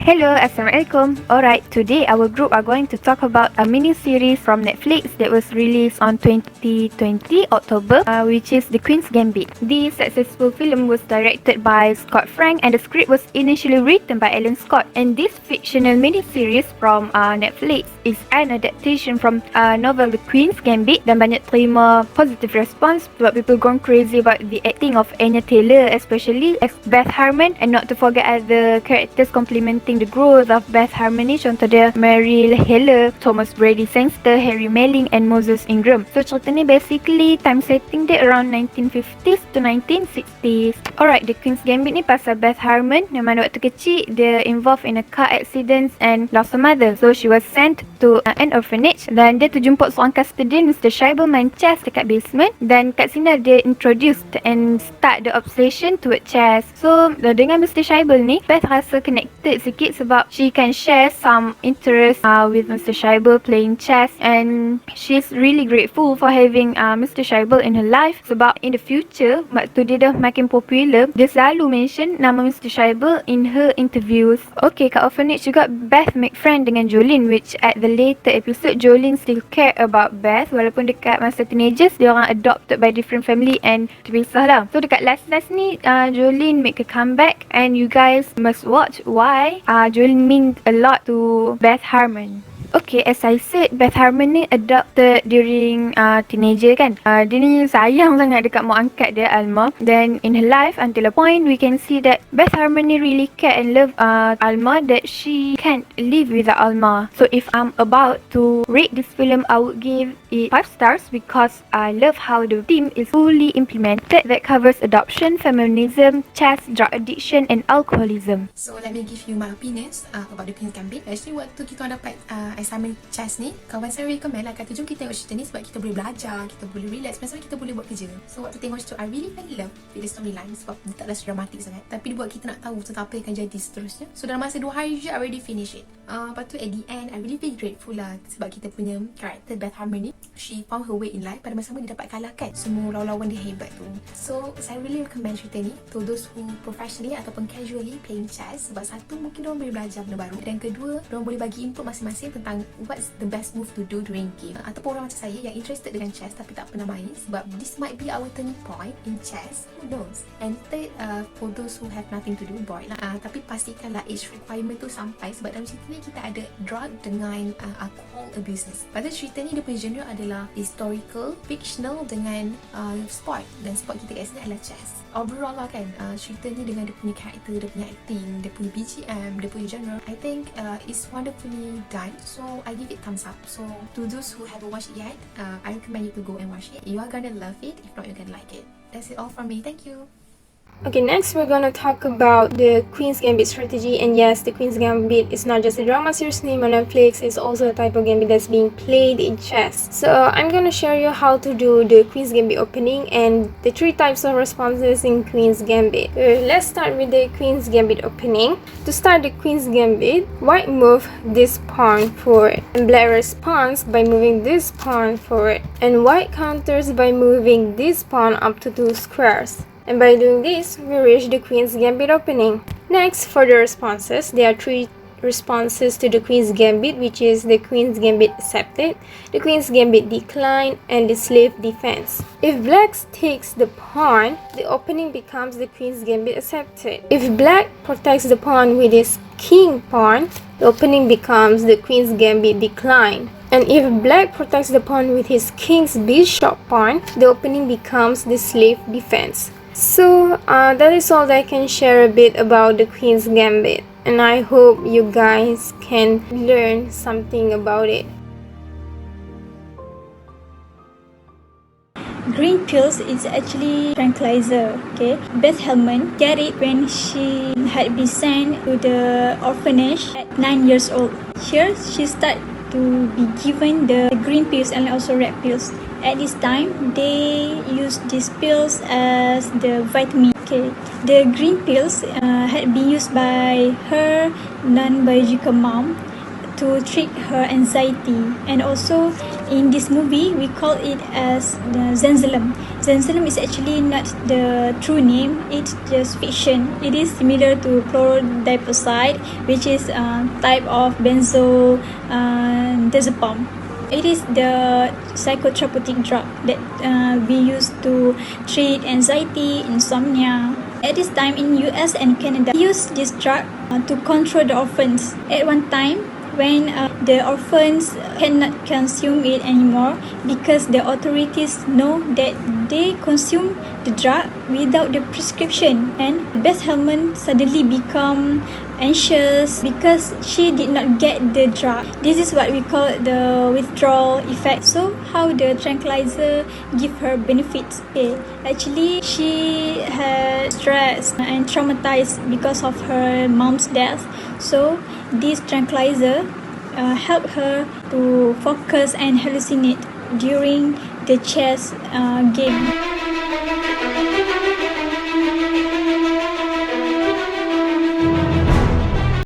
Hello, Assalamualaikum. Alright, today our group are going to talk about a mini series from Netflix that was released on 2020 October, which is The Queen's Gambit. This successful film was directed by Scott Frank and the script was initially written by Alan Scott. And this fictional mini series from Netflix is an adaptation from novel The Queen's Gambit dan banyak terima positive response sebab people gone crazy about the acting of Anya Taylor, especially as Beth Harmon, and not to forget other characters complementing the growth of Beth Harmony, contoh dia Meryl Heller, Thomas Brady Sangster, Harry Melling and Moses Ingram. So cerita ni basically time setting dia around 1950s to 1960s. Alright, The Queen's Gambit ni pasal Beth Harmon yang mana waktu kecil dia involved in a car accident and lost her mother. So she was sent to an orphanage dan dia terjumpa seorang custodian, Mr. Scheibel, main chess dekat basement, dan kat sini dia introduced and start the obsession toward chess. So dengan Mr. Scheibel ni, Beth rasa connected sikit sebab she can share some interest with Mr. Scheibel playing chess, and she's really grateful for having Mr. Scheibel in her life sebab in the future waktu dia dah makin popular, dia selalu mention nama Mr. Scheibel in her interviews. Okay, kat orphanage juga Beth make friend dengan Jolene, which at the later episode Jolene still care about Beth walaupun dekat masa teenagers dia orang adopted by different family and terpisah lah. So dekat last ni Jolene make a comeback and you guys must watch why Jolene means a lot to Beth Harmon. Okay, as I said, Beth Harmon ni adopted during teenager kan. Dia ni sayang sangat dekat mak angkat dia, Alma. Then in her life, until a point, we can see that Beth Harmon ni really care and love Alma, that she can't live without Alma. So if I'm about to rate this film, I would give it 5 stars because I love how the theme is fully implemented that covers adoption, feminism, chess, drug addiction and alcoholism. So let me give you my opinions about The Queen's Gambit. Actually waktu kita dapat assignment chess ni, kawan saya recommend lah, kata jom kita tengok cerita ni sebab kita boleh belajar, kita boleh relax, masa kita boleh buat kerja. So waktu tengok cerita, I really fell in love with the storyline sebab dia taklah dramatik sangat, tapi dia buat kita nak tahu tentang apa yang akan jadi seterusnya. So dalam masa 2 hari je I already finish it. Lepas tu at the end I really feel grateful lah sebab kita punya karakter Beth Harmon ni, she found her way in life, pada masa sama dia dapat kalahkan semua lawan-lawan dia hebat tu. So saya really recommend cerita ni to those who professionally ataupun casually playing chess, sebab satu, mungkin diorang boleh belajar benda baru, dan kedua, diorang boleh bagi input masing-masing tentang what's the best move to do during game. Ataupun orang macam saya yang interested dengan chess tapi tak pernah main, sebab this might be our turning point in chess, who knows. And third, for those who have nothing to do, boy lah, tapi pastikanlah age requirement tu sampai, sebab dalam cerita ni kita ada drug dengan alcohol abuses. Pada cerita ni dia punya genre adalah historical, fictional dengan sport, dan sport kita kat sini adalah chess. Overall lah kan, cerita ni dengan dia punya karakter, dia punya acting, dia punya BGM, dia punya genre, I think it's wonderfully done. So I give it thumbs up. So to those who haven't watched it yet, I recommend you to go and watch it. You are gonna love it. If not, you're gonna like it. That's it all from me. Thank you. Okay, next we're gonna talk about the Queen's Gambit strategy. And yes, the Queen's Gambit is not just a drama series name on Netflix, it's also a type of gambit that's being played in chess. So I'm gonna show you how to do the Queen's Gambit opening and the 3 types of responses in Queen's Gambit. Let's start with the Queen's Gambit opening. To start the Queen's Gambit, white move this pawn forward, and black responds by moving this pawn forward, and white counters by moving this pawn up to 2 squares. And by doing this, we reach the Queen's Gambit opening. Next, for the responses, there are 3 responses to the Queen's Gambit, which is the Queen's Gambit accepted, the Queen's Gambit decline, and the slave defense. If black takes the pawn, the opening becomes the Queen's Gambit accepted. If black protects the pawn with his king pawn, the opening becomes the Queen's Gambit decline. And if black protects the pawn with his king's bishop pawn, the opening becomes the slave defense. So that is all that I can share a bit about the Queen's Gambit, and I hope you guys can learn something about it. Green pills is actually tranquilizer. Okay, Beth Harmon get it when she had been sent to the orphanage at 9 years old. Here she started to be given the green pills and also red pills. At this time, they used these pills as the vitamin. Okay, the green pills had been used by her non-biological mom to treat her anxiety, and also in this movie we call it as the Zanzalam. Xanzalam is actually not the true name, it's just fiction. It is similar to chlorodiazepine, which is a type of benzodiazepam. It is the psychotherapeutic drug that we use to treat anxiety, insomnia. At this time in US and Canada, we use this drug to control the orphans. At one time, when the orphans cannot consume it anymore because the authorities know that they consume the drug without the prescription, and Beth Hellman suddenly become anxious because she did not get the drug. This is what we call the withdrawal effect. So how the tranquilizer give her benefits? Okay, actually she had stress and traumatized because of her mom's death. So this tranquilizer help her to focus and hallucinate during the chess game.